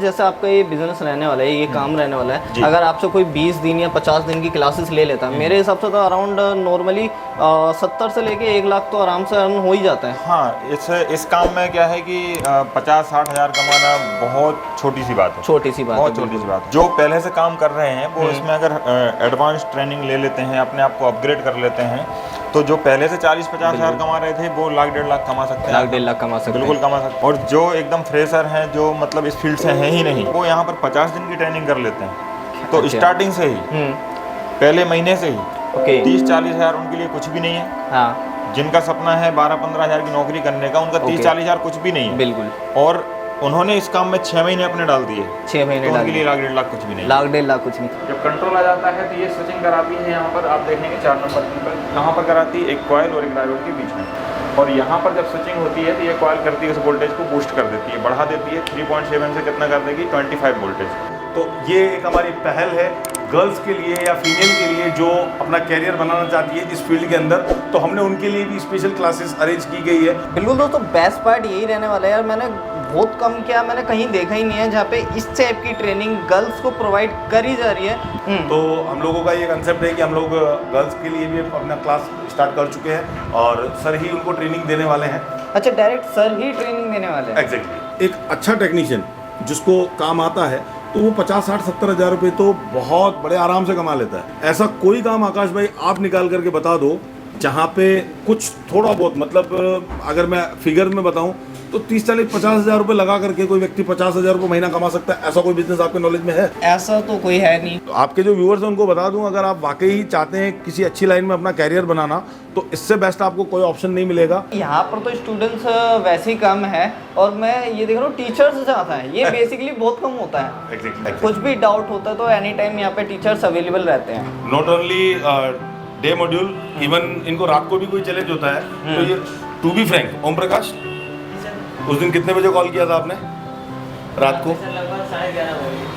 जैसे आपका ये बिजनेस रहने वाला है, ये काम रहने वाला है, अगर आपसे कोई 20 दिन या 50 दिन की क्लासेस ले लेता है, मेरे हिसाब से तो अराउंड नॉर्मली 70 से लेके 1 लाख तो आराम से अर्न हो ही जाता है। हाँ, इस काम में क्या है कि 50-60 हज़ार कमाना बहुत छोटी सी बात है। छोटी सी बात, बहुत छोटी सी बात है। जो पहले से काम कर रहे हैं वो इसमें अगर एडवांस ट्रेनिंग ले लेते हैं, अपने आप को अपग्रेड कर लेते हैं, तो जो पहले से 40-50 हज़ार कमा रहे थे वो 1-1.5 लाख कमा सकते हैं। 1-1.5 लाख कमा सकते हैं, बिल्कुल कमा सकते हैं। और जो एकदम फ्रेशर हैं, जो मतलब इस फील्ड से हैं ही नहीं, वो यहाँ पर 50 दिन की ट्रेनिंग कर लेते हैं। तो स्टार्टिंग से ही, पहले महीने से ही 30-40 हज़ार उनके लिए कुछ भी नहीं है। हाँ, जिनका सपना है 12-15 हज़ार की नौकरी करने का, उनका 30-40 हज़ार कुछ भी नहीं है। बिल्कुल। और उन्होंने इस काम में 6 महीने अपने डाल दिए। 6 महीने तो उनके लिए 1-1.5 लाख कुछ भी नहीं। 1-1.5 लाख कुछ नहीं। जब कंट्रोल आ जाता है तो ये स्विचिंग कराती है, यहाँ पर आप देखेंगे 4 नंबर पर यहाँ पर कराती है एक कॉइल और एक डायोड के बीच में। और यहाँ पर जब स्विचिंग होती है तो ये कॉइल करती है उस वोल्टेज को बूस्ट कर देती है, बढ़ा देती है। 3.7 से कितना कर देगी, 25 वोल्टेज। तो ये एक हमारी पहल है गर्ल्स के लिए या फीमेल के लिए जो अपना कैरियर बनाना चाहती है इस फील्ड के अंदर, तो हमने उनके लिए भी स्पेशल क्लासेस अरेंज की गई है। बिल्कुल दोस्तों, बेस्ट पार्ट यही रहने वाला है यार। मैंने बहुत कम किया, मैंने कहीं देखा ही नहीं है जहाँ पे इस टाइप की ट्रेनिंग गर्ल्स को प्रोवाइड करी जा रही है। तो हम लोगों का ये कंसेप्ट है कि हम लोग गर्ल्स के लिए भी अपना क्लास स्टार्ट कर चुके हैं और सर ही उनको ट्रेनिंग देने वाले हैं। अच्छा, डायरेक्ट सर ही ट्रेनिंग देने वाले हैं? एग्जैक्टली। एक अच्छा टेक्नीशियन जिसको काम आता है तो वो 50-60-70 हज़ार रुपये तो बहुत बड़े आराम से कमा लेता है। ऐसा कोई काम आकाश भाई आप निकाल करके बता दो जहाँ पे कुछ थोड़ा बहुत, मतलब अगर मैं फिगर में बताऊं तो 30-40-50 हज़ार रुपये लगा करके कोई व्यक्ति 50 हज़ार रुपये महीना कमा सकता है। ऐसा कोई बिजनेस आपके नॉलेज में है? ऐसा तो कोई है नहीं। तो आपके जो व्यूअर्स हैं उनको बता दूं, अगर आप वाकई चाहते हैं किसी अच्छी लाइन में अपना कैरियर बनाना, तो इससे बेस्ट आपको कोई ऑप्शन नहीं मिलेगा। यहाँ पर तो स्टूडेंट्स वैसे ही कम है और मैं ये देख रहा हूँ टीचर्स ज़्यादा है, ये बेसिकली बहुत कम होता है। Exactly. कुछ भी डाउट होता है तो एनी टाइम यहाँ पे टीचर्स अवेलेबल रहते हैं। Not only day module, even इनको रात को भी कोई चैलेंज होता है। तो ये to be frank, Om Prakash उस दिन कितने बजे कॉल किया था आपने? रात को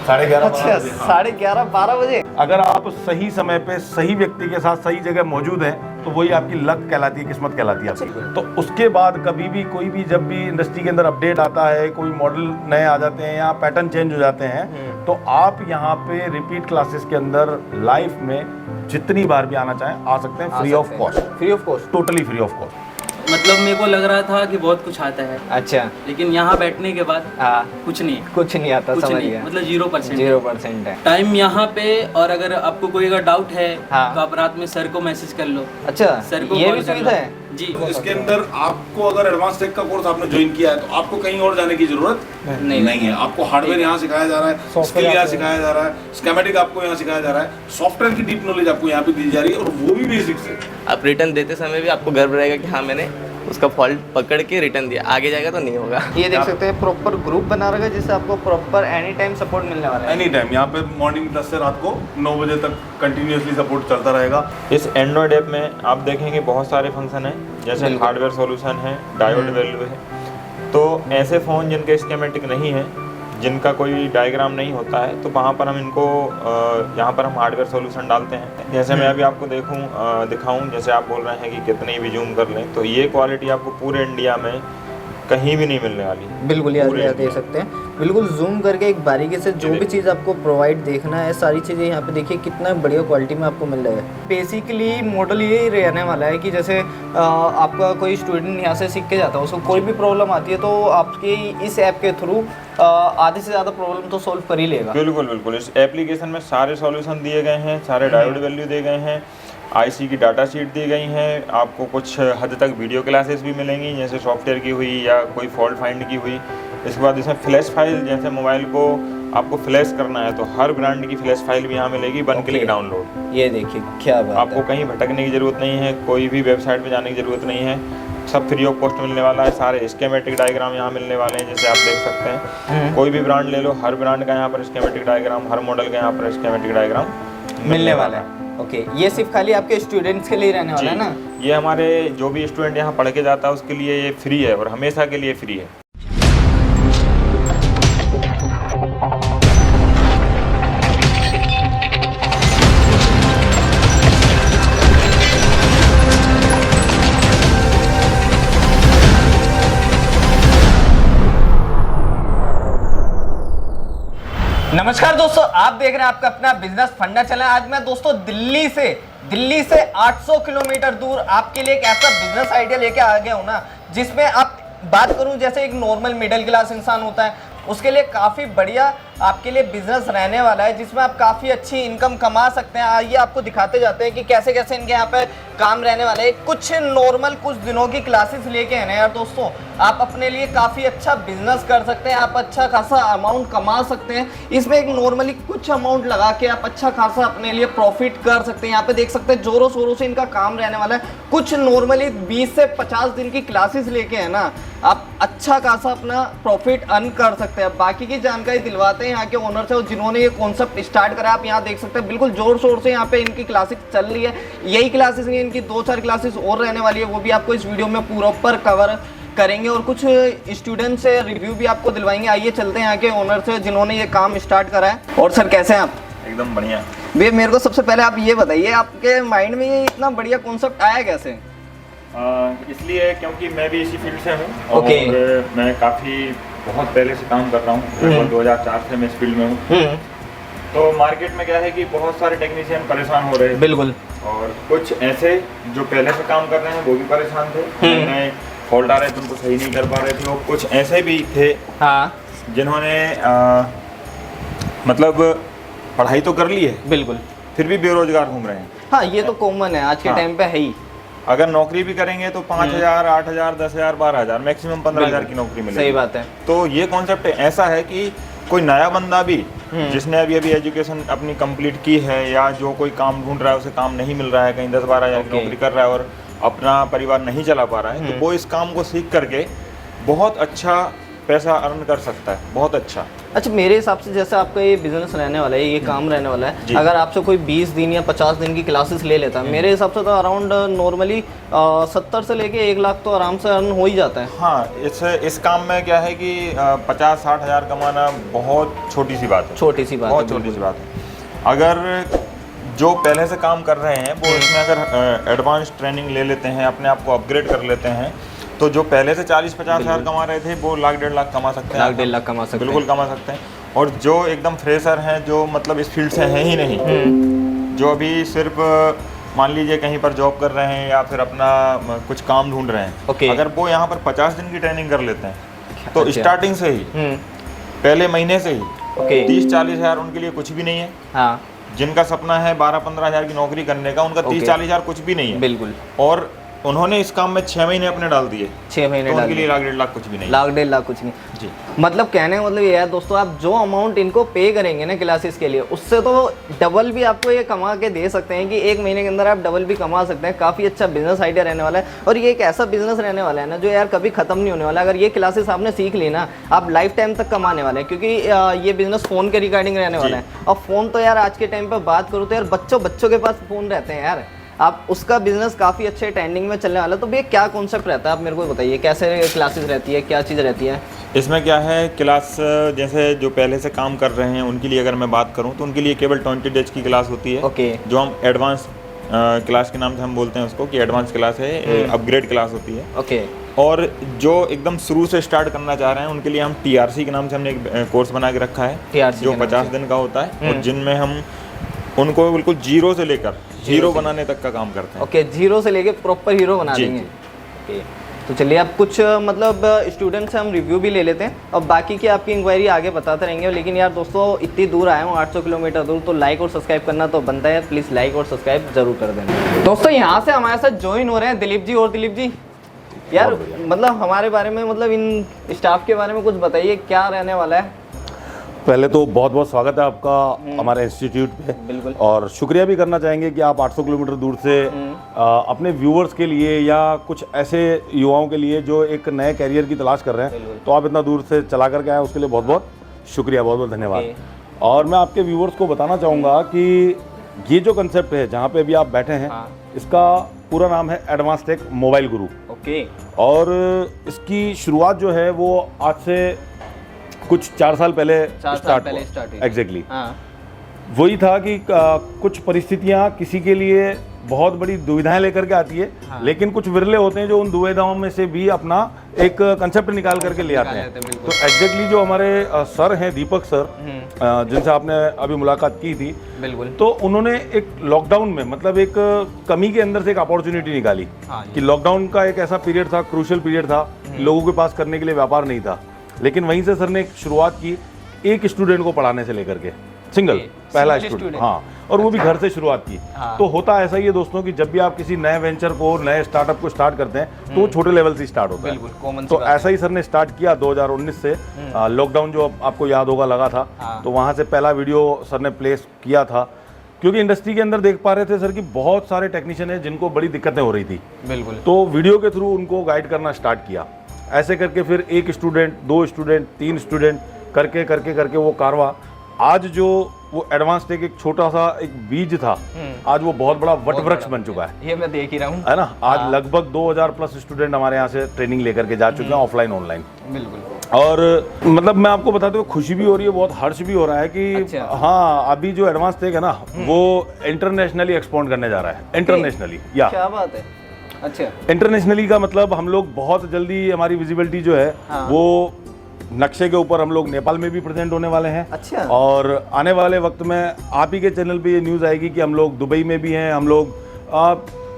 11:30। अच्छा, 11:30-12 बजे। अगर आप सही समय पे सही व्यक्ति के साथ सही जगह मौजूद हैं तो वही आपकी लक कहलाती है, किस्मत कहलाती है आपकी। तो उसके बाद कभी भी कोई भी जब भी इंडस्ट्री के अंदर अपडेट आता है, कोई मॉडल नए आ जाते हैं या पैटर्न चेंज हो जाते हैं, तो आप यहाँ पे रिपीट क्लासेस के अंदर लाइफ में जितनी बार भी आना चाहें आ सकते हैं, free of cost. Free of cost, totally free of cost. मतलब मेरे को लग रहा था कि बहुत कुछ आता है, अच्छा, लेकिन यहाँ बैठने के बाद कुछ नहीं आता, कुछ समझ नहीं, गया। मतलब 0%। 0% है टाइम यहाँ पे। और अगर आपको कोई अगर डाउट है हाँ। तो आप रात में सर को मैसेज कर लो। अच्छा, सर को ये कॉल भी कर सुविधा लो। है जी। तो इसके अंदर आपको अगर एडवांस टेक का कोर्स आपने ज्वाइन किया है तो आपको कहीं और जाने की जरूरत नहीं है। आपको हार्डवेयर यहाँ सिखाया जा रहा है, स्किल यहाँ सिखाया जा रहा है, स्कीमेटिक आपको यहाँ सिखाया जा रहा है, सॉफ्टवेयर की डीप नॉलेज आपको यहाँ पे दी जा रही है, और वो भी बेसिक से। आप रिटर्न देते समय भी आपको गर्व रहेगा कि हाँ मैंने उसका फॉल्ट पकड़ के रिटर्न दिया, आगे जाएगा तो नहीं होगा। ये देख सकते हैं प्रॉपर ग्रुप बना रखा है जिससे आपको प्रॉपर एनी टाइम सपोर्ट मिलने वाला है। एनी टाइम यहाँ पे मॉर्निंग 10 से रात को 9 बजे तक कंटिन्यूसली सपोर्ट चलता रहेगा। इस एंड्रॉयड ऐप में आप देखेंगे बहुत सारे फंक्शन हैं, जैसे हार्डवेयर सॉल्यूशन है, डायोड वैल्यू है। तो ऐसे फ़ोन जिनके स्कीमेटिक नहीं है, जिनका कोई डायग्राम नहीं होता है, तो वहाँ पर हम इनको यहाँ पर हम हार्डवेयर सॉल्यूशन डालते हैं। जैसे मैं अभी आपको दिखाऊं, जैसे आप बोल रहे हैं कि कितनी भी जूम कर लें, तो ये क्वालिटी आपको पूरे इंडिया में कहीं भी नहीं मिलने वाली। बिल्कुल यार देख सकते हैं, बिल्कुल जूम करके एक बारीकी से जो भी चीज़ आपको प्रोवाइड देखना है, सारी चीज़ें यहाँ पे देखिए कितना बढ़िया क्वालिटी में आपको मिल रहा है। बेसिकली मॉडल यही रहने वाला है कि जैसे आपका कोई स्टूडेंट यहाँ से सीख के जाता है, उसको कोई भी प्रॉब्लम आती है तो आपके इस ऐप के थ्रू आधे से ज़्यादा प्रॉब्लम तो सॉल्व कर ही लेगा। बिल्कुल बिल्कुल। इस एप्लीकेशन में सारे सॉल्यूशन दिए गए हैं, सारे डायोड वैल्यू दिए गए हैं, आईसी की डाटा शीट दी गई हैं, आपको कुछ हद तक वीडियो क्लासेस भी मिलेंगी, जैसे सॉफ्टवेयर की हुई या कोई फॉल्ट फाइंड की हुई। इसके बाद इसमें फ्लैश फाइल, जैसे मोबाइल को आपको फ्लैश करना है तो हर ब्रांड की फ्लैश फाइल भी यहाँ मिलेगी, 1 क्लिक डाउनलोड। ये देखिए क्या बात आपको कहीं भटकने की ज़रूरत नहीं है, कोई भी वेबसाइट पे जाने की ज़रूरत नहीं है, सब फ्री ऑफ कॉस्ट मिलने वाला है। सारे स्कीमेटिक डायग्राम यहाँ मिलने वाले हैं, जैसे आप देख सकते हैं। कोई भी ब्रांड ले लो, हर ब्रांड का यहाँ पर स्कीमेटिक डायग्राम, हर मॉडल का यहाँ पर स्कीमेटिक डायग्राम मिलने वाला है। ओके, ये सिर्फ खाली आपके स्टूडेंट्स के लिए रहने वाला है ना? ये हमारे जो भी स्टूडेंट यहाँ पढ़ के जाता है उसके लिए ये फ्री है और हमेशा के लिए फ्री है। नमस्कार दोस्तों, आप देख रहे हैं आपका अपना बिजनेस फंडा चैनल। आज मैं दोस्तों दिल्ली से 800 किलोमीटर दूर आपके लिए एक ऐसा बिजनेस आइडिया लेके आ गया हूं ना, जिसमें आप बात करूं जैसे एक नॉर्मल मिडिल क्लास इंसान होता है, उसके लिए काफ़ी बढ़िया आपके लिए बिजनेस रहने वाला है, जिसमें आप काफ़ी अच्छी इनकम कमा सकते हैं। आइए आपको दिखाते जाते हैं कि कैसे कैसे इनके यहाँ पे काम रहने वाला है। कुछ नॉर्मल कुछ दिनों की क्लासेस लेके आए हैं यार दोस्तों, आप अपने लिए काफ़ी अच्छा बिजनेस कर सकते हैं, आप अच्छा खासा अमाउंट कमा सकते हैं। इसमें एक नॉर्मली कुछ अमाउंट लगा के आप अच्छा खासा अपने लिए प्रॉफिट कर सकते हैं। यहाँ पे देख सकते हैं जोरों शोरों से इनका काम रहने वाला है। कुछ नॉर्मली 20 से 50 दिन की क्लासेस लेके है ना, आप अच्छा खासा अपना प्रॉफिट अर्न कर सकते हैं। बाकी की जानकारी दिलवाते हैं यहाँ के ओनर से, जिन्होंने ये कॉन्सेप्ट स्टार्ट करा। आप यहाँ देख सकते हैं बिल्कुल जोर शोर से यहाँ पे इनकी क्लासेस चल रही है। यही क्लासेस नहीं, इनकी 2-4 क्लासेस और रहने वाली है, वो भी आपको इस वीडियो में पूरा ऊपर कवर करेंगे और कुछ स्टूडेंट से रिव्यू भी आपको दिलवाएंगे। आइए चलते हैं यहाँ के ओनर से, जिन्होंने ये काम स्टार्ट करा है। और सर कैसे हैं आप? एकदम बढ़िया। भैया मेरे को सबसे पहले आप ये बताइए, आपके माइंड में ये इतना बढ़िया कॉन्सेप्ट आया कैसे? इसलिए क्योंकि मैं भी इसी फील्ड से हूँ ओके। और मैं काफ़ी बहुत पहले से काम कर रहा हूँ, लगभग 2004 से मैं इस फील्ड में हूँ। तो मार्केट में क्या है कि बहुत सारे टेक्नीशियन परेशान हो रहे हैं, बिल्कुल, और कुछ ऐसे जो पहले से काम कर रहे हैं वो भी परेशान थे, नए फॉल्ट आ रहे थे उनको सही नहीं कर पा रहे थे। और कुछ ऐसे भी थे हाँ जिन्होंने मतलब पढ़ाई तो कर ली है, बिल्कुल, फिर भी बेरोजगार घूम रहे हैं। हाँ ये तो कॉमन है आज के हाँ। टाइम पे है ही। अगर नौकरी भी करेंगे तो 5,000, 8,000, 10,000, 12,000, मैक्सिमम 15,000 की नौकरी मिलेगी। सही बात है। तो ये कॉन्सेप्ट ऐसा है कि कोई नया बंदा भी जिसने अभी एजुकेशन अपनी कंप्लीट की है या जो कोई काम ढूंढ रहा है, उसे काम नहीं मिल रहा है, कहीं 10-12 हज़ार की नौकरी कर रहा है और अपना परिवार नहीं चला पा रहा है, तो वो इस काम को सीख करके बहुत अच्छा पैसा अर्न कर सकता है, बहुत अच्छा। अच्छा, मेरे हिसाब से जैसे आपका ये बिजनेस रहने वाला है, ये काम रहने वाला है, अगर आपसे कोई 20 दिन या 50 दिन की क्लासेस ले लेता है, मेरे हिसाब से तो अराउंड नॉर्मली 70 से लेके 1 लाख तो आराम से अर्न हो ही जाता है। हाँ, इस काम में क्या है कि 50-60 हज़ार कमाना बहुत छोटी सी बात है, छोटी सी बात, बहुत छोटी सी बात है। अगर जो पहले से काम कर रहे हैं वो इसमें अगर एडवांस ट्रेनिंग ले लेते हैं, अपने आप को अपग्रेड कर लेते हैं, तो जो पहले से 40-50 हज़ार कमा रहे थे वो 1-1.5 लाख कमा सकते हैं, 1-1.5 लाख कमा सकते हैं, बिल्कुल कमा सकते हैं। और जो एकदम फ्रेशर हैं, जो मतलब इस फील्ड से हैं ही नहीं, जो अभी सिर्फ मान लीजिए कहीं पर जॉब कर रहे हैं या फिर अपना कुछ काम ढूंढ रहे हैं, अगर वो यहाँ पर 50 दिन की ट्रेनिंग कर लेते हैं तो स्टार्टिंग से ही पहले महीने से ही 30-40 हज़ार उनके लिए कुछ भी नहीं है। हाँ, जिनका सपना है 12-15 हज़ार की नौकरी करने का, उनका 30-40 हज़ार कुछ भी नहीं है, बिल्कुल। और उन्होंने इस काम में 6 महीने अपने डाल दिए, 6 महीने तो डाल उनके लिए दिए, 1-1.5 लाख कुछ भी नहीं, 1-1.5 लाख कुछ नहीं जी। मतलब कहने का मतलब ये है दोस्तों, आप जो अमाउंट इनको पे करेंगे ना क्लासेस के लिए, उससे तो डबल भी आपको ये कमा के दे सकते हैं कि 1 महीने के अंदर आप डबल भी कमा सकते हैं। काफ़ी अच्छा बिजनेस आइडिया रहने वाला है और ये एक ऐसा बिजनेस रहने वाला है ना जो यार कभी खत्म नहीं होने वाला। अगर ये क्लासेस आपने सीख ली ना, आप लाइफ टाइम तक कमाने वाले हैं, क्योंकि ये बिजनेस फ़ोन के रिगार्डिंग रहने वाला है। और फ़ोन तो यार आज के टाइम पर बात करूँ तो यार बच्चों के पास फ़ोन रहते हैं यार, आप उसका बिजनेस काफ़ी अच्छे ट्रेंडिंग में चलने वाला है। तो भैया क्या कॉन्सेप्ट रहता है, आप मेरे को बताइए, कैसे क्लासेस रहती है, क्या चीज़ रहती है इसमें? क्या है, क्लास जैसे जो पहले से काम कर रहे हैं उनके लिए अगर मैं बात करूं तो उनके लिए केवल 20 डेज की क्लास होती है। ओके। जो हम एडवांस क्लास के नाम से हम बोलते हैं उसको कि एडवांस क्लास है, अपग्रेड क्लास होती है। ओके। और जो एकदम शुरू से स्टार्ट करना चाह रहे हैं उनके लिए हम TRC के नाम से हमने एक कोर्स बना के रखा है, TRC जो 50 दिन का होता है और जिनमें हम उनको बिल्कुल जीरो से लेकर हीरो बनाने तक का काम करते हैं। ओके, जीरो से लेके प्रॉपर हीरो बना देंगे। ओके, तो चलिए आप कुछ मतलब स्टूडेंट से हम रिव्यू भी ले लेते हैं और बाकी की आपकी इंक्वायरी आगे बताते रहेंगे। लेकिन यार दोस्तों, इतनी दूर आए हूँ 800 किलोमीटर दूर, तो लाइक और सब्सक्राइब करना तो बनता है, प्लीज़ लाइक और सब्सक्राइब जरूर कर देना। दोस्तों यहाँ से हमारे साथ ज्वाइन हो रहे हैं दिलीप जी। और दिलीप जी यार मतलब हमारे बारे में, मतलब इन स्टाफ के बारे में कुछ बताइए, क्या रहने वाला है? पहले तो बहुत बहुत स्वागत है आपका हमारे इंस्टीट्यूट पे, बिल्कुल। और शुक्रिया भी करना चाहेंगे कि आप 800 किलोमीटर दूर से अपने व्यूअर्स के लिए या कुछ ऐसे युवाओं के लिए जो एक नए कैरियर की तलाश कर रहे हैं, तो आप इतना दूर से चला करके आए, उसके लिए बहुत बहुत शुक्रिया, बहुत बहुत धन्यवाद। और मैं आपके व्यूअर्स को बताना चाहूँगा कि ये जो कंसेप्ट है जहाँ पे अभी आप बैठे हैं, इसका पूरा नाम है एडवांस टेक मोबाइल गुरु। ओके। और इसकी शुरुआत जो है वो आज से कुछ 4 साल पहले स्टार्ट हुआ। एग्जैक्टली। वही था कि कुछ परिस्थितियां किसी के लिए बहुत बड़ी दुविधाएं लेकर के आती है, लेकिन कुछ विरले होते हैं जो उन दुविधाओं में से भी अपना एक कंसेप्ट निकाल करके ले आते हैं। तो एग्जैक्टली जो हमारे सर हैं, दीपक सर, जिनसे आपने अभी मुलाकात की थी, बिल्कुल, तो उन्होंने एक लॉकडाउन में मतलब एक कमी के अंदर से एक अपॉर्चुनिटी निकाली कि लॉकडाउन का एक ऐसा पीरियड था, क्रूशियल पीरियड था, लोगों के पास करने के लिए व्यापार नहीं था, लेकिन वहीं से सर ने एक शुरुआत की एक स्टूडेंट को पढ़ाने से लेकर के, सिंगल पहला स्टूडेंट, हाँ, और वो भी घर से शुरुआत की। तो होता ऐसा ही है दोस्तों कि जब भी आप किसी नए वेंचर को, नए स्टार्टअप को स्टार्ट करते हैं तो वो छोटे लेवल से स्टार्ट होता है। कॉमन। तो ऐसा ही सर ने स्टार्ट किया 2019 से, लॉकडाउन जो आपको याद होगा लगा था, तो वहाँ से पहला वीडियो सर ने प्लेस किया था, क्योंकि इंडस्ट्री के अंदर देख पा रहे थे सर कि बहुत सारे टेक्नीशियन हैं जिनको बड़ी दिक्कतें हो रही थी। बिल्कुल। तो वीडियो के थ्रू उनको गाइड करना स्टार्ट किया। ऐसे करके फिर 1 स्टूडेंट, 2 स्टूडेंट, 3 स्टूडेंट करके करके करके वो कारवा आज जो वो एडवांस टेक एक छोटा सा एक बीज था, आज वो बहुत बड़ा वट वृक्ष बन चुका है। ये मैं देख ही रहा हूँ, है ना। आज लगभग 2000 प्लस स्टूडेंट हमारे यहाँ से ट्रेनिंग लेकर के जा चुके हैं, ऑफलाइन ऑनलाइन। बिल्कुल। और मतलब मैं आपको बताते हुए खुशी भी हो रही है, बहुत हर्ष भी हो रहा है कि अच्छा। हाँ, अभी जो एडवांस टेक है ना, वो इंटरनेशनली एक्सपोर्ट करने जा रहा है। इंटरनेशनली, या क्या बात है। अच्छा। इंटरनेशनली का मतलब हम लोग बहुत जल्दी हमारी विजिबिलिटी जो है वो नक्शे के ऊपर हम लोग नेपाल में भी प्रेजेंट होने वाले हैं। अच्छा। और आने वाले वक्त में आप ही के चैनल पे ये न्यूज़ आएगी कि हम लोग दुबई में भी हैं, हम लोग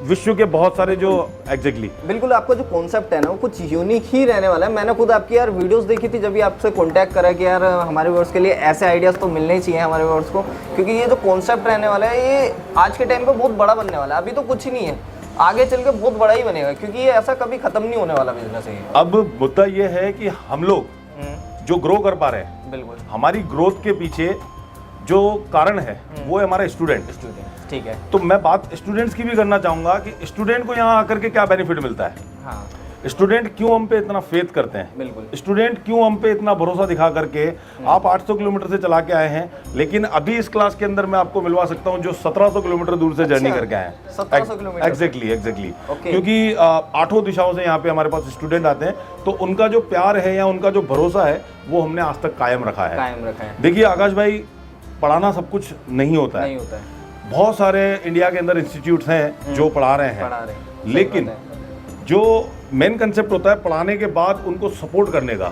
विश्व के बहुत सारे जो एग्जैक्टली बिल्कुल आपका जो कॉन्सेप्ट है ना वो कुछ यूनिक ही रहने वाला है। मैंने खुद आपकी यार वीडियोस देखी थी, जब भी आपसे कांटेक्ट करा कि यार हमारे व्यूअर्स के लिए ऐसे आइडियाज़ तो मिलने ही चाहिए हमारे व्यूअर्स को, क्योंकि ये जो कॉन्सेप्ट रहने वाला है ये आज के टाइम पे बहुत बड़ा बनने वाला है। अभी तो कुछ ही नहीं है, आगे चल के बहुत बड़ा ही बनेगा, क्योंकि ये ऐसा कभी खत्म नहीं होने वाला बिजनेस है। अब मुद्दा ये है कि हम लोग जो ग्रो कर पा रहे हैं, बिल्कुल, हमारी ग्रोथ के पीछे जो कारण है वो है हमारा स्टूडेंट। ठीक है। तो मैं बात स्टूडेंट्स की भी करना चाहूँगा कि स्टूडेंट को यहाँ आकर के क्या बेनिफिट मिलता है। हाँ, स्टूडेंट क्यों हम पे इतना फेथ करते हैं, बिल्कुल। स्टूडेंट क्यों हम पे इतना भरोसा दिखा करके, आप 800 किलोमीटर से चला के आए हैं, लेकिन अभी इस क्लास के अंदर मैं आपको मिलवा सकता हूं जो 1700 किलोमीटर दूर से जर्नी करके आए हैं। 1700 किलोमीटर। एग्जैक्टली। Okay। क्योंकि 8 दिशाओं से यहाँ पे हमारे पास स्टूडेंट आते हैं, तो उनका जो प्यार है या उनका जो भरोसा है वो हमने आज तक कायम रखा है। देखिए आकाश भाई, पढ़ाना सब कुछ नहीं होता है। बहुत सारे इंडिया के अंदर इंस्टीट्यूट्स हैं जो पढ़ा रहे हैं, लेकिन जो मेन कंसेप्ट होता है पढ़ाने के बाद उनको सपोर्ट करने का,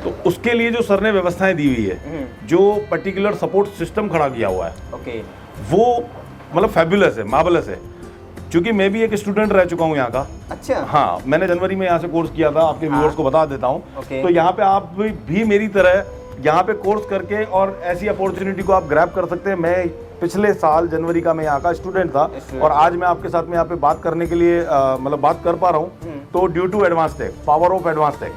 तो उसके लिए जो सर ने व्यवस्थाएं दी हुई है, जो पर्टिकुलर सपोर्ट सिस्टम खड़ा किया हुआ है, वो मतलब फैबुलस है, मार्वलस है। क्योंकि मैं भी एक स्टूडेंट रह चुका हूँ यहाँ का। अच्छा। हाँ, मैंने जनवरी में यहाँ से कोर्स किया था, आपके व्यूअर्स को बता देता हूँ। तो यहाँ पे आप भी मेरी तरह यहाँ पे कोर्स करके और ऐसी अपॉर्चुनिटी को आप ग्रैब कर सकते हैं। मैं पिछले साल जनवरी का मैं यहाँ का स्टूडेंट था, और आज मैं आपके साथ में यहाँ पे बात करने के लिए मतलब बात कर पा रहा हूँ, तो due to advance tech, power of advance tech.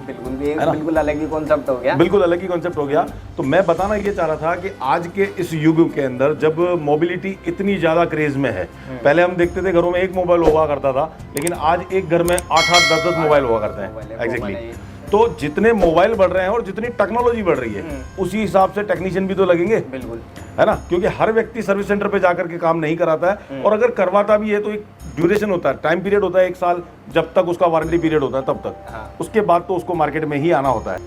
बिल्कुल अलग ही कॉन्सेप्ट हो गया। बिल्कुल अलग ही कॉन्सेप्ट हो गया। तो मैं बताना ये चाह रहा था कि आज के इस युग के अंदर जब मोबिलिटी इतनी ज्यादा क्रेज में है, पहले हम देखते थे घरों में एक मोबाइल हुआ करता था, लेकिन आज एक घर में 8-8, 10-10 मोबाइल हुआ करते हैं। एग्जैक्टली। तो जितने मोबाइल बढ़ रहे हैं और जितनी टेक्नोलॉजी बढ़ रही है, उसी हिसाब से टेक्नीशियन भी तो लगेंगे। बिल्कुल, है ना। क्योंकि हर व्यक्ति सर्विस सेंटर पे जाकर के काम नहीं कराता है, और अगर करवाता भी है तो एक ड्यूरेशन होता है, टाइम पीरियड होता है 1 साल, जब तक उसका वारंटी पीरियड होता है तब तक। उसके बाद तो उसको मार्केट में ही आना होता है।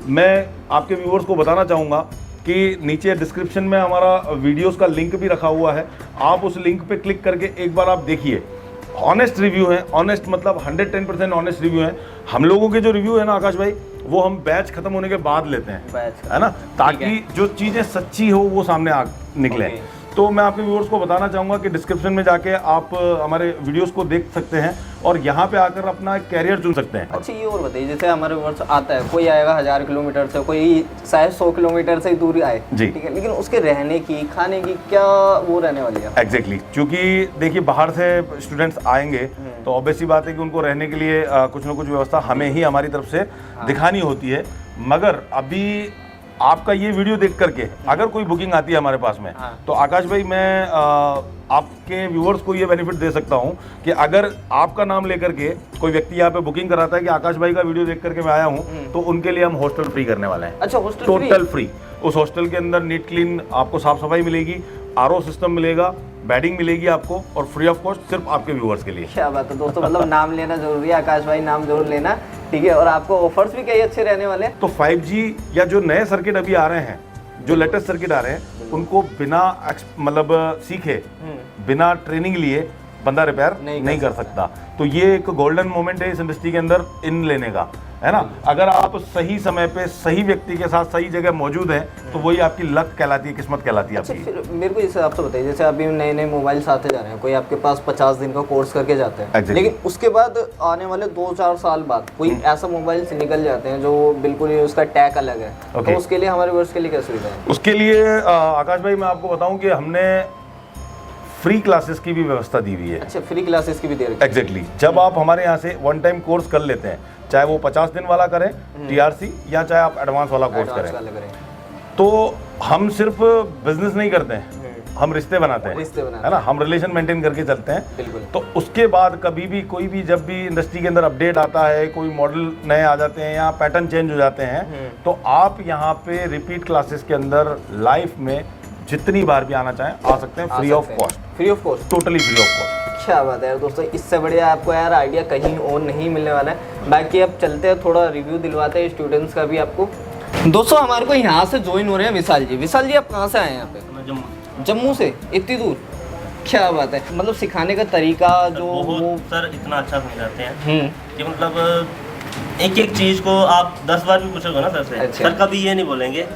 मैं आपके व्यूअर्स को बताना चाहूँगा कि नीचे डिस्क्रिप्शन में हमारा वीडियोस का लिंक भी रखा हुआ है, आप उस लिंक पे क्लिक करके एक बार आप देखिए। ऑनेस्ट रिव्यू है, ऑनेस्ट मतलब 110% ऑनेस्ट रिव्यू है। हम लोगों के जो रिव्यू है ना आकाश भाई, वो हम बैच खत्म होने के बाद लेते हैं, है ना, ताकि जो चीज़ें सच्ची हो वो सामने आ निकले। तो मैं आपके व्यूअर्स को बताना चाहूँगा कि डिस्क्रिप्शन में जाके आप हमारे वीडियोस को देख सकते हैं और यहाँ पे आकर अपना कैरियर चुन सकते हैं। अच्छा, ये और बताइए, जैसे हमारे व्यूअर्स आता है, कोई आएगा 1000 किलोमीटर से, कोई शायद 100 किलोमीटर से दूर आए, ठीक है, लेकिन उसके रहने की, खाने की क्या वो रहने वाली है? एग्जैक्टली। क्योंकि देखिए बाहर से स्टूडेंट्स आएंगे तो ऑब्वियस सी बात है कि उनको रहने के लिए कुछ ना कुछ व्यवस्था हमें ही हमारी तरफ से दिखानी होती है। मगर अभी आपका ये वीडियो देख करके अगर कोई बुकिंग आती है हमारे पास में, तो आकाश भाई मैं आपके व्यूअर्स को ये बेनिफिट दे सकता हूँ कि अगर आपका नाम लेकर के कोई व्यक्ति यहाँ पे बुकिंग कराता है कि आकाश भाई का वीडियो देख करके मैं आया हूँ, तो उनके लिए हम हॉस्टल फ्री करने वाले हैं। अच्छा, हॉस्टल टोटल फ्री। उस हॉस्टल के अंदर नीट क्लीन आपको साफ सफाई मिलेगी, आरओ सिस्टम मिलेगा, बेडिंग मिलेगी आपको, और फ्री ऑफ कॉस्ट सिर्फ आपके व्यूअर्स के लिए। क्या बात है दोस्तों, मतलब नाम लेना जरूरी है, आकाश भाई नाम जरूर लेना, ठीक है। और आपको ऑफर्स भी कई अच्छे रहने वाले हैं। तो 5G या जो नए सर्किट अभी आ रहे हैं, जो लेटेस्ट सर्किट आ रहे हैं उनको बिना मतलब सीखे, बिना ट्रेनिंग लिए बंदा रिपेयर नहीं कर सकता। तो ये एक गोल्डन मोमेंट है इस इंडस्ट्री के अंदर इन लेने का, है ना। अगर आप सही समय पे सही व्यक्ति के साथ सही जगह मौजूद हैं तो वही आपकी लक कहलाती है, किस्मत कहलाती है अच्छा, आपकी। फिर मेरे को जैसे आपसे बताइए, जैसे अभी नए नए मोबाइल्स आते जा रहे हैं, कोई आपके पास 50 दिन का कोर्स करके जाते हैं, Exactly. लेकिन उसके बाद आने वाले 2-4 साल बाद कोई ऐसा मोबाइल से निकल जाते हैं जो बिल्कुल ही उसका टैग अलग है, तो उसके लिए हमारे वर्ष के लिए क्या सुविधा है? उसके लिए आकाश भाई मैं आपको बताऊं कि हमने फ्री क्लासेस की भी व्यवस्था दी हुई है। अच्छा, फ्री क्लासेस की भी दे रखी है। एग्जैक्टली जब आप हमारे यहाँ से वन टाइम कोर्स कर लेते हैं, चाहे वो 50 दिन वाला करें टीआरसी या चाहे आप एडवांस वाला कोर्स एडवांस करें, वाले करें। तो हम सिर्फ बिजनेस नहीं करते हैं, हम रिश्ते बनाते हैं, रिश्ते बनाते है ना। हम रिलेशन मेंटेन करके चलते हैं। बिल्कुल। तो उसके बाद कभी भी कोई भी जब भी इंडस्ट्री के अंदर अपडेट आता है, कोई मॉडल नए आ जाते हैं या पैटर्न चेंज हो जाते हैं, तो आप यहाँ पे रिपीट क्लासेस के अंदर लाइफ में जितनी बार भी आना चाहें आ सकते हैं, free of cost. Free of cost, totally free of cost. क्या बात है यार दोस्तों, इससे बढ़िया आपको यार आइडिया कहीं और नहीं मिलने वाला है। बाकी अब चलते हैं, थोड़ा रिव्यू दिलवाते हैं स्टूडेंट्स का भी आपको। दोस्तों हमारे को यहाँ से ज्वाइन हो रहे हैं विशाल जी। विशाल जी, आप कहाँ से आए हैं यहाँ पे? जम्मू से, इतनी दूर? क्या बात है, मतलब सिखाने का तरीका जो वो सर इतना अच्छा समझाते हैं कि मतलब एक एक चीज़ को आप 10 बार भी पूछोगे ना सर से, अच्छा। सर कभी ये नहीं बोलेंगे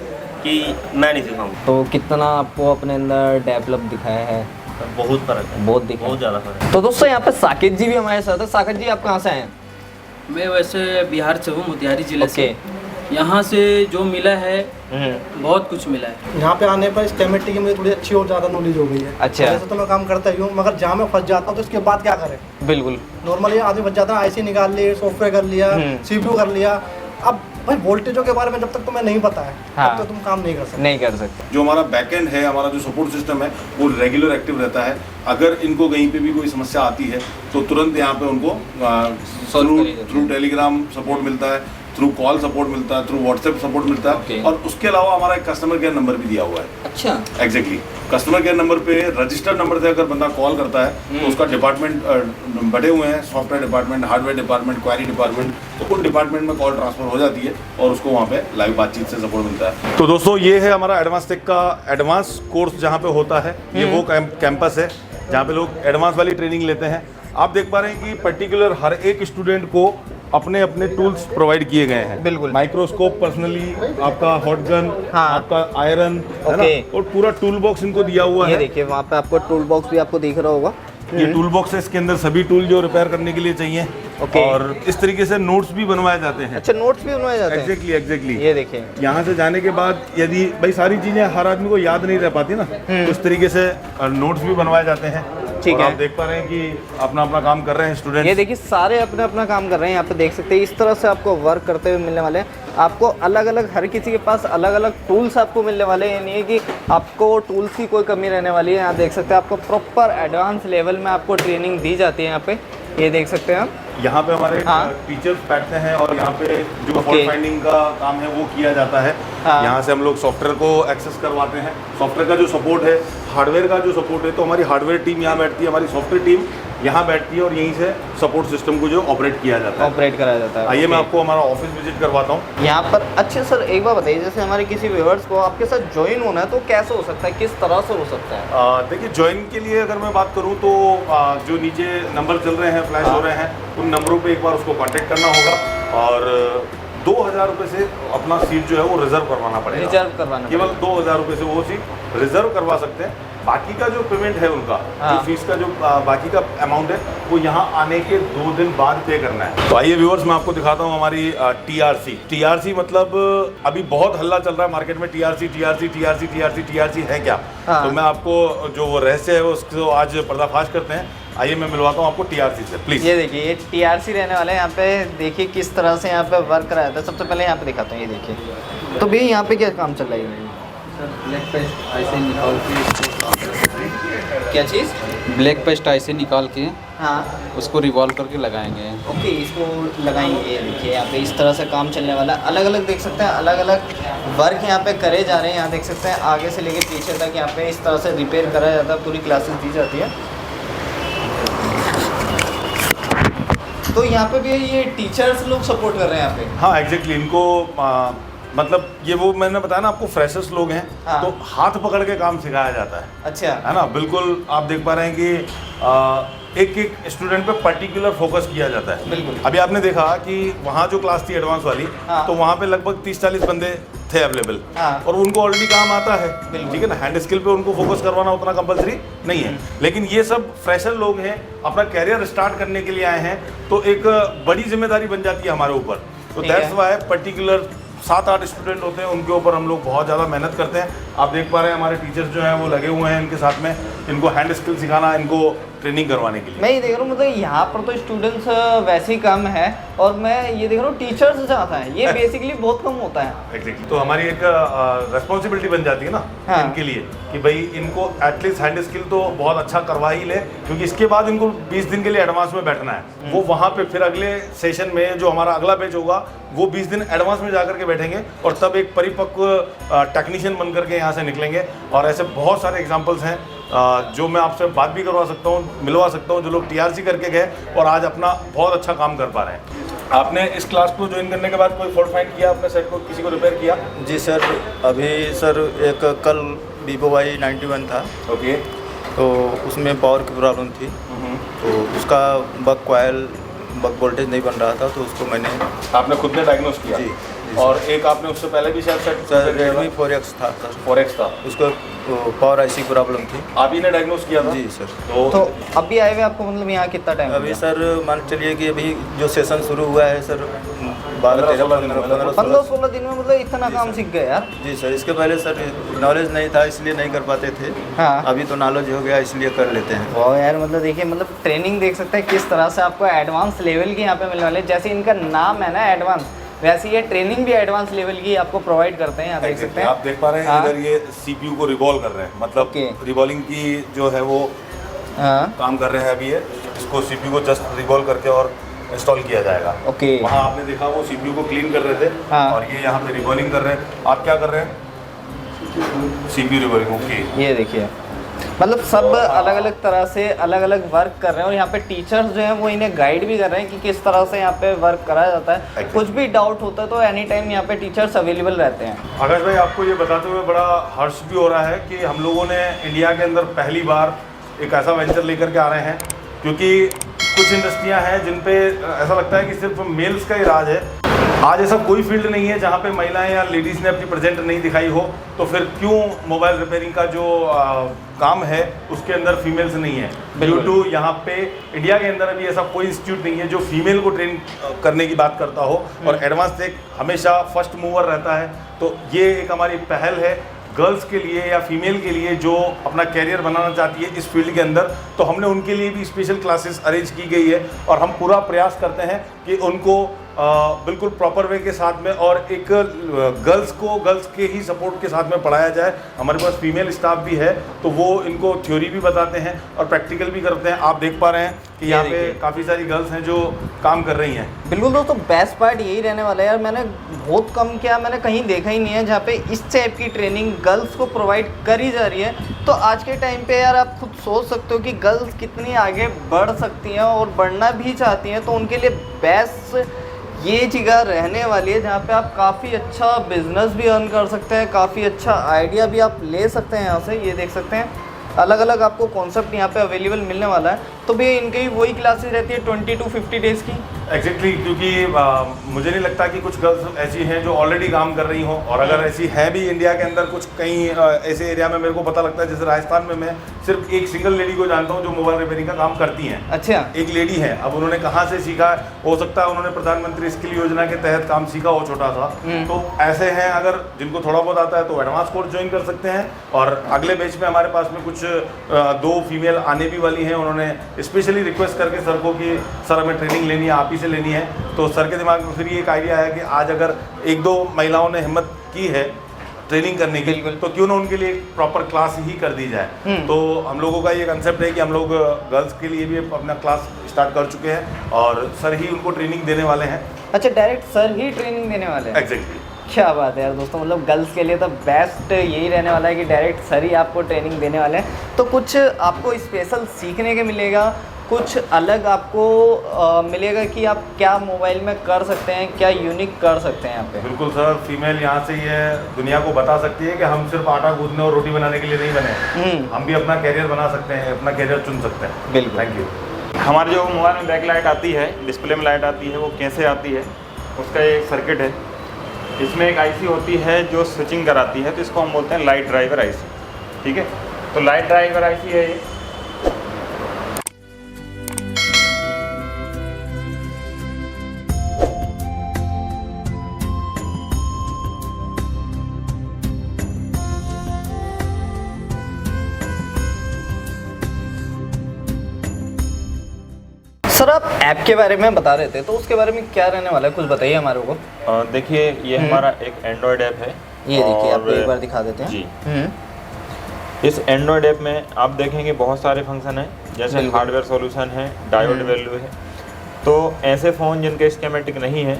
कि मैं नहीं सिखाऊंगा। तो कितना आपको अपने अंदर डेवलप दिखाया है? सर बहुत फर्क है, बहुत दिखा बहुत ज़्यादा फर्क है। तो दोस्तों यहाँ पे साकेत जी भी हमारे साथ है। साकेत जी, आप कहाँ से आए हैं? मैं वैसे बिहार से हूँ, मोतिहारी जिले से। यहाँ से जो मिला है बहुत कुछ मिला है। यहाँ पे आने पर स्केमेटिक की मुझे थोड़ी अच्छी और ज़्यादा नॉलेज हो गई है। अच्छा। वैसे तो मैं काम करता ही हूँ, मगर जहाँ मैं फंस जाता हूँ तो इसके बाद क्या करें। बिल्कुल। नॉर्मली आदमी फंस जाता है, आईसी निकाल लिए, सॉफ्टवेयर कर लिया, सीपीयू कर लिया। अब भाई वोल्टेजों के बारे में जब तक तुम्हें नहीं पता है तब तक तुम काम नहीं कर सकते। नहीं कर सकते। जो हमारा बैकएंड है, हमारा जो सपोर्ट सिस्टम है, वो रेगुलर एक्टिव रहता है। अगर इनको कहीं पे भी कोई समस्या आती है तो तुरंत यहाँ पे उनको थ्रू टेलीग्राम सपोर्ट मिलता है, थ्रू कॉल सपोर्ट मिलता है, थ्रू व्हाट्सएप सपोर्ट मिलता है। और उसके अलावा हमारा एक कस्टमर केयर नंबर भी दिया हुआ है। अच्छा। एग्जैक्टली कस्टमर केयर नंबर पे रजिस्टर्ड नंबर से अगर बंदा कॉल करता है तो उसका डिपार्टमेंट बटे हुए हैं, सॉफ्टवेयर डिपार्टमेंट, हार्डवेयर डिपार्टमेंट, क्वारी डिपार्टमेंट, तो उन डिपार्टमेंट में कॉल ट्रांसफर हो जाती है और उसको वहाँ पे लाइव बातचीत से सपोर्ट मिलता है। तो दोस्तों ये है हमारा एडवांस टेक का एडवांस कोर्स जहाँ पे होता है। ये वो कैंपस है जहाँ पे लोग एडवांस वाली ट्रेनिंग लेते हैं। आप देख पा रहे हैं कि पर्टिकुलर हर एक स्टूडेंट को अपने अपने टूल्स प्रोवाइड किए गए हैं। बिल्कुल। माइक्रोस्कोप पर्सनली, आपका हॉट गन, हाँ। आपका आयरन, है ना, और पूरा टूल बॉक्स इनको दिया हुआ ये है। देखिए वहाँ पे आपको टूल बॉक्स भी आपको दिख रहा होगा। ये टूल बॉक्स है, इसके अंदर सभी टूल जो रिपेयर करने के लिए चाहिए। और इस तरीके से नोट्स भी बनवाए जाते हैं। अच्छा, नोट्स भी बनवाए जाते हैं? एग्जैक्टली ये देखिए, यहाँ से जाने के बाद यदि भाई सारी चीजें हर आदमी को याद नहीं रह पाती ना, तो इस तरीके से नोट्स भी बनवाए जाते हैं। ठीक और है। आप देख पा रहे हैं कि अपना अपना काम कर रहे हैं स्टूडेंट। ये देखिए सारे अपना अपना काम कर रहे हैं। यहाँ पे देख सकते हैं इस तरह से आपको वर्क करते हुए मिलने वाले हैं। आपको अलग अलग, हर किसी के पास अलग अलग टूल्स आपको मिलने वाले हैं। ये नहीं है कि आपको टूल्स की कोई कमी रहने वाली है। यहाँ देख सकते हैं आपको प्रॉपर एडवांस लेवल में आपको ट्रेनिंग दी जाती है। यहाँ पे ये देख सकते हैं आप। यहाँ पे हमारे हाँ। टीचर्स बैठते हैं और यहाँ पे जो फॉल्ट फाइंडिंग का काम है वो किया जाता है। हाँ। यहाँ से हम लोग सॉफ्टवेयर को एक्सेस करवाते हैं। सॉफ्टवेयर का जो सपोर्ट है, हार्डवेयर का जो सपोर्ट है, तो हमारी हार्डवेयर टीम यहाँ बैठती है, हमारी सॉफ्टवेयर टीम यहाँ बैठती है और यहीं से सपोर्ट सिस्टम को जो ऑपरेट किया जाता है। ऑपरेट कराया जाता है। आइए मैं आपको हमारा ऑफिस विजिट करवाता हूँ। यहाँ पर अच्छे सर एक बार बताइए, जैसे हमारे किसी व्यूअर्स को आपके साथ ज्वाइन होना है तो कैसे हो सकता है, किस तरह से हो सकता है? देखिए ज्वाइन के लिए अगर मैं बात करूं तो जो नीचे नंबर चल रहे हैं, फ्लैश हो रहे हैं, उन नंबरों पे एक बार उसको कांटेक्ट करना होगा और 2000 रुपये से अपना सीट जो है वो रिजर्व करवाना पड़ेगा। रिजर्व करवाना केवल 2000 रुपये से वो सीट रिजर्व करवा सकते हैं। बाकी का जो पेमेंट है उनका, जो फीस का जो बाकी का अमाउंट है वो यहाँ आने के 2 दिन बाद पे करना है। तो आइए व्यूअर्स, मैं आपको दिखाता हूँ हमारी टीआरसी मतलब अभी बहुत हल्ला चल रहा है मार्केट में, टीआरसी है क्या? तो मैं आपको जो वो रहस्य है उसको आज पर्दाफाश करते हैं। आइए मैं मिलवाता हूँ आपको टीआरसी से, प्लीज। ये देखिए ये टीआरसी रहने वाले हैं। यहाँ पे देखिए किस तरह से यहाँ पे वर्क कराया था। सबसे पहले यहाँ पे दिखाता हूँ, ये देखिए। तो भैया यहाँ पे क्या काम चल रहा है? ब्लैक पेस्ट ऐसे निकाल के, क्या चीज़? ब्लैक पेस्ट ऐसे निकाल के हाँ, उसको रिवॉल्व करके लगाएंगे। ओके, इसको लगाएंगे। ये देखिए यहाँ पे इस तरह से काम चलने वाला है। अलग अलग देख सकते हैं, अलग अलग वर्क यहाँ पे करे जा रहे हैं। यहाँ देख सकते हैं आगे से लेके पीछे तक यहाँ पे इस तरह से रिपेयर कराया जाता है। पूरी क्लासेस दी जाती है। तो यहाँ पे भी ये टीचर्स लोग सपोर्ट कर रहे हैं यहाँ पे। हाँ एग्जैक्टली, इनको मतलब ये वो मैंने बताया ना आपको, फ्रेशर्स लोग हैं हाँ। तो हाथ पकड़ के काम सिखाया जाता है अच्छा ना। बिल्कुल आप देख पा रहे हैं कि एक एक स्टूडेंट पे पर्टिकुलर फोकस किया जाता है। बिल्कुल। अभी आपने देखा कि वहाँ जो क्लास थी एडवांस वाली, हाँ। तो वहाँ पे लगभग 30-40 बंदे थे अवेलेबल, हाँ। और उनको ऑलरेडी काम आता है, बिल्कुल। ठीक है ना। हैंड स्किल पे उनको फोकस करवाना उतना कंपलसरी नहीं है, लेकिन ये सब फ्रेशर लोग हैं, अपना कैरियर स्टार्ट करने के लिए आए हैं, तो एक बड़ी जिम्मेदारी बन जाती है हमारे ऊपर। तो ठीक है। दैट्स व्हाई पर्टिकुलर 7-8 स्टूडेंट होते हैं, उनके ऊपर हम लोग बहुत ज़्यादा मेहनत करते हैं। आप देख पा रहे हैं हमारे टीचर्स जो हैं वो लगे हुए हैं इनके साथ में, इनको हैंड स्किल सिखाना, इनको ट्रेनिंग करवाने के लिए। मैं ये देख रहा हूँ मतलब यहाँ पर तो स्टूडेंट्स वैसे ही कम है, और मैं ये देख रहा हूँ टीचर्स ज़्यादा हैं, ये बेसिकली बहुत कम होता है। एग्जैक्टली, तो हमारी एक रेस्पॉन्सिबिलिटी बन जाती है ना हाँ। इनके लिए कि भाई इनको एटलीस्ट हैंड स्किल तो बहुत अच्छा करवा ही ले, क्योंकि इसके बाद इनको 20 दिन के लिए एडवांस में बैठना है। वो वहाँ पे फिर अगले सेशन में जो हमारा अगला बैच होगा वो 20 दिन एडवांस में जाकर के बैठेंगे, और तब एक परिपक्व टेक्नीशियन बन करके यहाँ से निकलेंगे। और ऐसे बहुत सारे एग्जाम्पल्स हैं जो मैं आपसे बात भी करवा सकता हूँ, मिलवा सकता हूँ, जो लोग TRC करके गए और आज अपना बहुत अच्छा काम कर पा रहे हैं। आपने इस क्लास को ज्वाइन करने के बाद कोई फॉल्ट फाइंड किया अपने सेट को, किसी को रिपेयर किया? जी सर, अभी सर एक कल Vivo Y91 था, ओके। तो उसमें पावर की प्रॉब्लम थी, तो उसका बक कॉयल बक वोल्टेज नहीं बन रहा था, तो उसको मैंने आपने खुद ने डायग्नोस किया? जी। और एक आपने उससे पहले भी शायद सेट सर Redmi 4X था सर, 4X था, उसको पावर IC प्रॉब्लम थी। आप ही ने डायग्नोस किया था? जी सर। तो अभी आए हुए आपको मतलब यहाँ कितना टाइम अभी सर मान के चलिए कि अभी जो सेशन शुरू हुआ है सर 12-13 दिन 15-16 दिन में मतलब इतना काम सीख गए यार। जी सर। इसके पहले सर नॉलेज नहीं था, इसलिए नहीं कर पाते थे। हाँ। अभी तो नॉलेज हो गया, इसलिए कर लेते हैं। वाह यार, मतलब देखिए, मतलब ट्रेनिंग देख सकते हैं किस तरह से आपको एडवांस लेवल की यहाँ पे मिलने वाले। जैसे इनका नाम है ना एडवांस, वैसे ये ट्रेनिंग भी एडवांस लेवल की आपको प्रोवाइड करते हैं। यहाँ देख सकते हैं आप देख पा रहे हैं हाँ। इधर ये CPU को रिवॉल्व कर रहे हैं, मतलब रिवॉल्विंग की जो है वो हाँ। काम कर रहे हैं अभी ये। इसको CPU को जस्ट रिवॉल्व करके और इंस्टॉल किया जाएगा। ओके। वहाँ आपने देखा वो CPU को क्लीन कर रहे थे, हाँ। और ये यहाँ पे रिवॉल्विंग कर रहे हैं। आप क्या कर रहे हैं? CPU revolving. ओके। ये देखिए, मतलब सब अलग अलग तरह से अलग अलग वर्क कर रहे हैं, और यहाँ पे टीचर्स जो हैं वो इन्हें गाइड भी कर रहे हैं कि किस तरह से यहाँ पे वर्क कराया जाता है। कुछ भी डाउट होता है तो एनी टाइम यहाँ पे टीचर्स अवेलेबल रहते हैं। आकाश भाई, आपको ये बताते हुए बड़ा हर्ष भी हो रहा है कि हम लोगों ने इंडिया के अंदर पहली बार एक ऐसा वेंचर लेकर के आ रहे हैं, क्योंकि कुछ इंडस्ट्रियां हैं जिन पे ऐसा लगता है कि सिर्फ मेल्स का ही राज है। आज ऐसा कोई फील्ड नहीं है जहाँ पे महिलाएं या लेडीज़ ने अपनी प्रेजेंट नहीं दिखाई हो, तो फिर क्यों मोबाइल रिपेयरिंग का जो काम है उसके अंदर फीमेल्स नहीं है। ड्यू टू यहाँ पे इंडिया के अंदर अभी ऐसा कोई इंस्टीट्यूट नहीं है जो फीमेल को ट्रेन करने की बात करता हो, और एडवांस टेक हमेशा फर्स्ट मूवर रहता है। तो ये एक हमारी पहल है गर्ल्स के लिए या फीमेल के लिए जो अपना कैरियर बनाना चाहती है इस फील्ड के अंदर, तो हमने उनके लिए भी स्पेशल क्लासेस अरेंज की गई है, और हम पूरा प्रयास करते हैं कि उनको बिल्कुल प्रॉपर वे के साथ में और एक गर्ल्स के ही सपोर्ट के साथ में पढ़ाया जाए। हमारे पास फीमेल स्टाफ भी है, तो वो इनको थ्योरी भी बताते हैं और प्रैक्टिकल भी करते हैं। आप देख पा रहे हैं कि यहाँ पे काफ़ी सारी गर्ल्स हैं जो काम कर रही हैं। बिल्कुल दोस्तों, बेस्ट पार्ट यही रहने वाला है यार। मैंने बहुत कम किया, मैंने कहीं देखा ही नहीं है जहाँ पे इस टाइप की ट्रेनिंग गर्ल्स को प्रोवाइड करी जा रही है। तो आज के टाइम पे यार आप खुद सोच सकते हो कि गर्ल्स कितनी आगे बढ़ सकती हैं और बढ़ना भी चाहती हैं, तो उनके लिए बेस्ट ये जगह रहने वाली है जहाँ पे आप काफ़ी अच्छा बिजनेस भी अर्न कर सकते हैं, काफ़ी अच्छा आइडिया भी आप ले सकते हैं यहाँ से। ये देख सकते हैं अलग अलग आपको कॉन्सेप्ट यहाँ पे अवेलेबल मिलने वाला है। तो भैया इनकी वही क्लासेस रहती है 20 to 50 डेज़ की? एग्जैक्टली, क्योंकि मुझे नहीं लगता कि कुछ गर्ल्स ऐसी हैं जो ऑलरेडी काम कर रही हों, और अगर ऐसी हैं भी इंडिया के अंदर कुछ कहीं ऐसे एरिया में मेरे को पता लगता है, जैसे राजस्थान में मैं सिर्फ एक सिंगल लेडी को जानता हूं जो मोबाइल रिपेयरिंग का काम करती हैं। अच्छा। एक लेडी है, अब उन्होंने कहाँ से सीखा, हो सकता है उन्होंने प्रधानमंत्री स्किल योजना के तहत काम सीखा हो छोटा सा। तो ऐसे हैं, अगर जिनको थोड़ा बहुत आता है तो एडवांस कोर्स ज्वाइन कर सकते हैं। और अगले बैच में हमारे पास में कुछ 2 फीमेल आने भी वाली हैं। उन्होंने स्पेशली रिक्वेस्ट करके सर को कि सर हमें ट्रेनिंग लेनी है, आप ही से लेनी है। तो सर के दिमाग में फिर ये एक आइडिया है कि आज अगर 1-2 महिलाओं ने हिम्मत की है ट्रेनिंग करने की, तो क्यों ना उनके लिए एक प्रॉपर क्लास ही कर दी जाए। तो हम लोगों का ये कंसेप्ट है कि हम लोग गर्ल्स के लिए भी अपना क्लास स्टार्ट कर चुके हैं और सर ही उनको ट्रेनिंग देने वाले हैं। अच्छा, डायरेक्ट सर ही ट्रेनिंग देने वाले हैं? एग्जैक्टली। क्या बात है यार दोस्तों, मतलब गर्ल्स के लिए तो बेस्ट यही रहने वाला है कि डायरेक्ट सर ही आपको ट्रेनिंग देने वाले हैं। तो कुछ आपको स्पेशल सीखने के मिलेगा कुछ अलग आपको मिलेगा कि आप क्या मोबाइल में कर सकते हैं, क्या यूनिक कर सकते हैं यहाँ पे। बिल्कुल सर, फीमेल यहाँ से ये दुनिया को बता सकती है कि हम सिर्फ आटा गूंदने और रोटी बनाने के लिए नहीं बने, हम भी अपना कैरियर बना सकते हैं, अपना कैरियर चुन सकते हैं। बिल्कुल। Thank you. हमारे जो मोबाइल में बैक लाइट आती है, डिस्प्ले में लाइट आती है, वो कैसे आती है, उसका एक सर्किट है। इसमें एक आईसी होती है जो स्विचिंग कराती है, तो इसको हम बोलते हैं लाइट ड्राइवर आईसी। ठीक है, तो लाइट ड्राइवर आईसी है ये। सर आप ऐप के बारे में बता रहे थे, तो उसके बारे में क्या रहने वाला है, कुछ बताइए हमारे को। देखिए, ये हमारा एक एंड्रॉयड ऐप है। ये देखिए, आपको और एक बार दिखा देते हैं जी। इस एंड्रॉयड ऐप में आप देखेंगे बहुत सारे फंक्शन हैं, जैसे हार्डवेयर सॉल्यूशन है, डायोड वैल्यू है। तो ऐसे फ़ोन जिनके स्कीमेटिक नहीं है,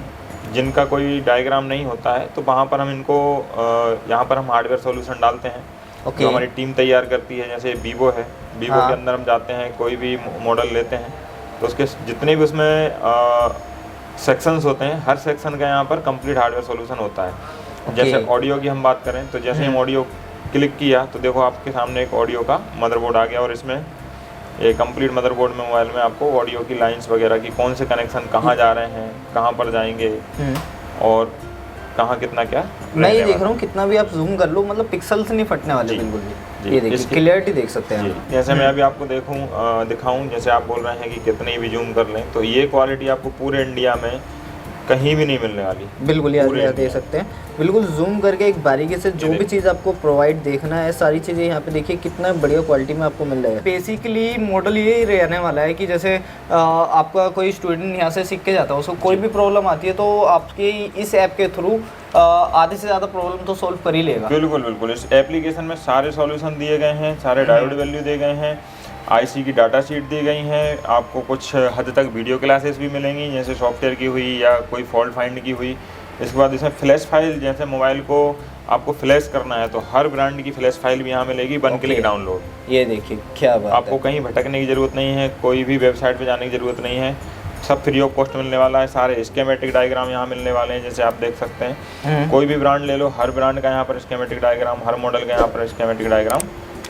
जिनका कोई डायग्राम नहीं होता है, तो वहाँ पर हम इनको यहाँ पर हम हार्डवेयर सॉल्यूशन डालते हैं। जो हमारी टीम तैयार करती है, जैसे वीवो है, वीवो के अंदर हम जाते हैं, कोई भी मॉडल लेते हैं, तो उसके जितने भी उसमें सेक्शंस होते हैं, हर सेक्शन का यहाँ पर कंप्लीट हार्डवेयर सॉल्यूशन होता है। जैसे ऑडियो की हम बात करें, तो जैसे हम ऑडियो क्लिक किया तो देखो आपके सामने एक ऑडियो का मदरबोर्ड आ गया, और इसमें ये कंप्लीट मदरबोर्ड में मोबाइल में आपको ऑडियो की लाइंस वगैरह की कौन से कनेक्शन कहाँ जा रहे हैं, कहाँ पर जाएंगे, और कहाँ कितना क्या। मैं ये देख रहा हूँ, कितना भी आप जूम कर लो, मतलब पिक्सल्स नहीं फटने वाले बिल्कुल भी। ये देखिए, क्लियरिटी देख सकते हैं। जैसे मैं अभी आपको दिखाऊं, जैसे आप बोल रहे हैं कि कितनी भी जूम कर लें, तो ये क्वालिटी आपको पूरे इंडिया में कहीं भी नहीं मिलने वाली। बिल्कुल, ये देख सकते हैं, बिल्कुल जूम करके एक बारीकी से जो भी चीज़ आपको प्रोवाइड देखना है, सारी चीज़ें यहाँ पे देखिए कितना बढ़िया क्वालिटी में आपको मिल रहा है। बेसिकली मॉडल ये रहने वाला है कि जैसे आपका कोई स्टूडेंट यहाँ से सीख के जाता है, उसको कोई भी प्रॉब्लम आती है तो आपके इस ऐप के थ्रू आधे से ज़्यादा प्रॉब्लम तो सॉल्व कर ही लेगा। बिल्कुल बिल्कुल, इस एप्लीकेशन में सारे सॉल्यूशन दिए गए हैं, सारे डायोड वैल्यू दिए गए हैं, आईसी की डाटा शीट दी गई हैं, आपको कुछ हद तक वीडियो क्लासेस भी मिलेंगी, जैसे सॉफ्टवेयर की हुई या कोई फॉल्ट फाइंड की हुई। इसके बाद इसमें फ्लैश फाइल, जैसे मोबाइल को आपको फ्लैश करना है तो हर ब्रांड की फ्लैश फाइल भी यहाँ मिलेगी, 1 क्लिक डाउनलोड। ये देखिए क्या बात आपको कहीं भटकने की ज़रूरत नहीं है, कोई भी वेबसाइट पे जाने की ज़रूरत नहीं है, सब फ्री ऑफ कॉस्ट मिलने वाला है। सारे स्कीमेटिक डायग्राम यहाँ मिलने वाले हैं, जैसे आप देख सकते हैं। कोई भी ब्रांड ले लो, हर ब्रांड का यहाँ पर स्कीमेटिक डायग्राम, हर मॉडल का यहाँ पर स्कीमेटिक डायग्राम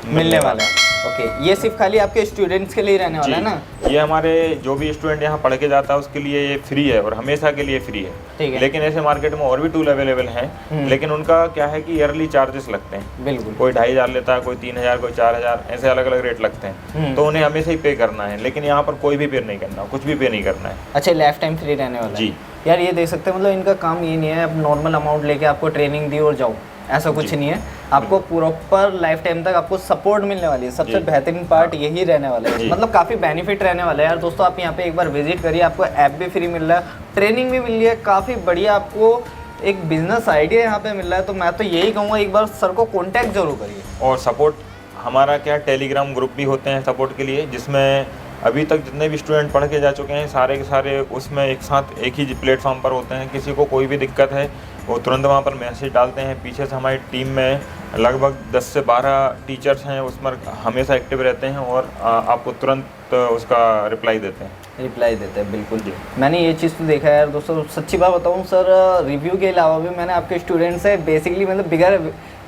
मिलने वाला है। ओके, ये सिर्फ खाली आपके स्टूडेंट्स के लिए रहने वाला है ना? ये हमारे जो भी स्टूडेंट यहाँ पढ़ के जाता है उसके लिए ये फ्री है, और हमेशा के लिए फ्री है। ठीक है। लेकिन ऐसे मार्केट में और भी टूल अवेलेबल हैं, लेकिन उनका क्या है कि ईयरली चार्जेस लगते हैं। बिल्कुल, कोई 2500 लेता है, कोई 3000, कोई 4000, ऐसे अलग अलग रेट लगते हैं, तो उन्हें हमेशा ही पे करना है। लेकिन यहाँ पर कोई भी पे नहीं करना, कुछ भी पे नहीं करना है। अच्छा, लाइफ टाइम फ्री रहने वाला जी। है यार, ये देख सकते हैं, मतलब इनका काम ये नहीं है अब नॉर्मल अमाउंट लेके आपको ट्रेनिंग दी और जाओ, ऐसा कुछ नहीं है। आपको प्रॉपर लाइफ टाइम तक आपको सपोर्ट मिलने वाली है। सबसे बेहतरीन पार्ट यही रहने वाला है, मतलब काफ़ी बेनिफिट रहने वाला है यार। दोस्तों आप यहाँ पे एक बार विजिट करिए, आपको ऐप भी फ्री मिल रहा है, ट्रेनिंग भी मिल रही है, काफ़ी बढ़िया आपको एक बिजनेस आइडिया यहाँ पे मिल रहा है। तो मैं तो यही कहूँगा, एक बार सर को कॉन्टैक्ट जरूर करिए। और सपोर्ट हमारा क्या, टेलीग्राम ग्रुप भी होते हैं सपोर्ट के लिए, जिसमें अभी तक जितने भी स्टूडेंट पढ़ के जा चुके हैं सारे के सारे उसमें एक साथ एक ही प्लेटफॉर्म पर होते हैं। किसी को कोई भी दिक्कत है वो तुरंत वहाँ पर मैसेज डालते हैं। पीछे से हमारी टीम में लगभग 10 से 12 टीचर्स हैं, उसमें हमेशा एक्टिव रहते हैं और आपको तुरंत उसका रिप्लाई देते हैं। बिल्कुल जी, मैंने ये चीज़ तो देखा है यार। दोस्तों सच्ची बात बताऊँ सर, रिव्यू के अलावा भी मैंने आपके स्टूडेंट से बेसिकली मतलब बिगर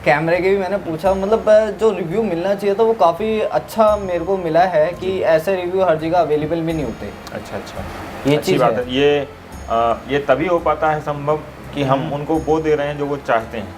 कैमरे के भी मैंने पूछा, मतलब जो रिव्यू मिलना चाहिए था वो काफ़ी अच्छा मेरे को मिला है कि ऐसे रिव्यू हर जगह अवेलेबल भी नहीं होते। अच्छा, ये चीज़ बात है। ये तभी हो पाता है संभव कि हम उनको वो दे रहे हैं जो वो चाहते हैं।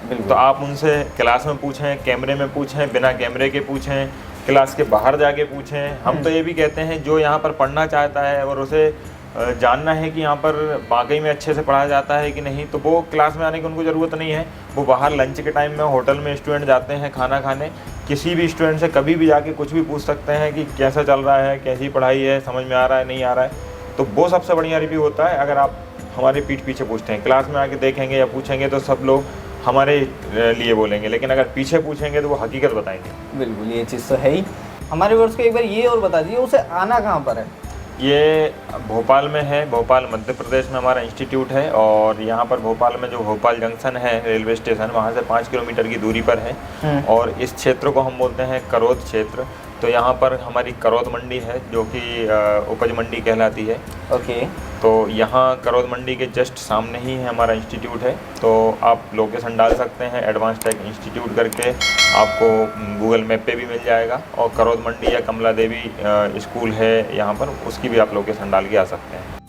बिल्कुल। तो आप उनसे क्लास में पूछें, कैमरे में पूछें, बिना कैमरे के पूछें, क्लास के बाहर जाके पूछें। हम तो ये भी कहते हैं जो यहाँ पर पढ़ना चाहता है और उसे जानना है कि यहाँ पर वाकई में अच्छे से पढ़ाया जाता है कि नहीं, तो वो क्लास में आने की उनको ज़रूरत नहीं है। वो बाहर लंच के टाइम में होटल में स्टूडेंट जाते हैं खाना खाने, किसी भी स्टूडेंट से कभी भी जाके कुछ भी पूछ सकते हैं कि कैसा चल रहा है, कैसी पढ़ाई है, समझ में आ रहा है, नहीं आ रहा है। तो वो सबसे बढ़िया रिव्यू होता है अगर आप हमारे पीठ पीछे पूछते हैं। क्लास में आके देखेंगे या पूछेंगे तो सब लोग हमारे लिए बोलेंगे, लेकिन अगर पीछे पूछेंगे तो वो हकीकत बताएंगे। बिल्कुल, ये चीज़ तो है ही। हमारे वर्ष को एक बार ये और बता दीजिए, उसे आना कहाँ पर है? ये भोपाल में है, भोपाल मध्य प्रदेश में हमारा इंस्टीट्यूट है। और यहाँ पर भोपाल में जो भोपाल जंक्शन है रेलवे स्टेशन, वहाँ से 5 किलोमीटर की दूरी पर है। और इस क्षेत्र को हम बोलते हैं करोद क्षेत्र। तो यहाँ पर हमारी करौद मंडी है जो कि उपज मंडी कहलाती है। ओके। तो यहाँ करौद मंडी के जस्ट सामने ही है हमारा इंस्टीट्यूट है। तो आप लोकेशन डाल सकते हैं एडवांस टेक इंस्टीट्यूट करके, आपको गूगल मैप पे भी मिल जाएगा। और करौद मंडी या कमला देवी स्कूल है यहाँ पर, उसकी भी आप लोकेशन डाल के आ सकते हैं।